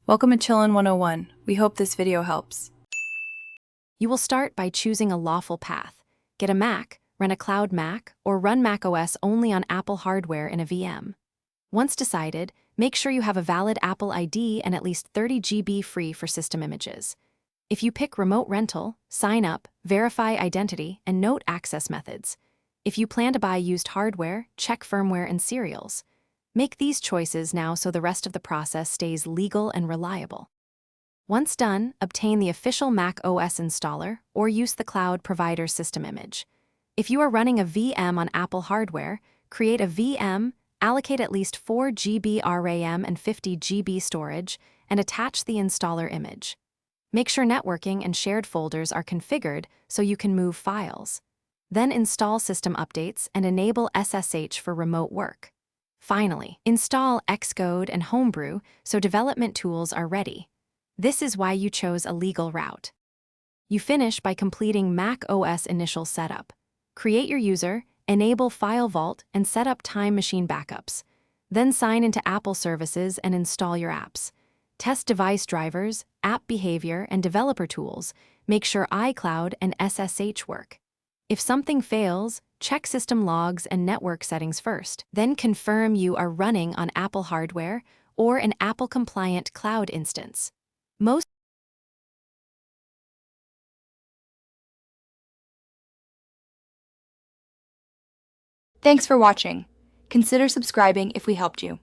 Welcome to Chillin' 101. We hope this video helps. You will start by choosing a lawful path. Get a Mac, run a cloud Mac, or run macOS only on Apple hardware in a VM. Once decided, make sure you have a valid Apple ID and at least 30 GB free for system images. If you pick remote rental, sign up, verify identity, and note access methods. If you plan to buy used hardware, check firmware and serials. Make these choices now so the rest of the process stays legal and reliable. Once done, obtain the official Mac OS installer or use the cloud provider's system image. If you are running a VM on Apple hardware, create a VM, allocate at least 4 GB RAM and 50 GB storage, and attach the installer image. Make sure networking and shared folders are configured so you can move files. Then install system updates and enable SSH for remote work. Finally, install Xcode and Homebrew so development tools are ready. This is why you chose a legal route. You finish by completing Mac OS initial setup. Create your user, enable File Vault, and set up Time Machine backups. Then sign into Apple services and install your apps. Test device drivers, app behavior, and developer tools. Make sure iCloud and SSH work. If something fails, check system logs and network settings first. Then confirm you are running on Apple hardware or an Apple-compliant cloud instance. Thanks for watching. Consider subscribing if we helped you.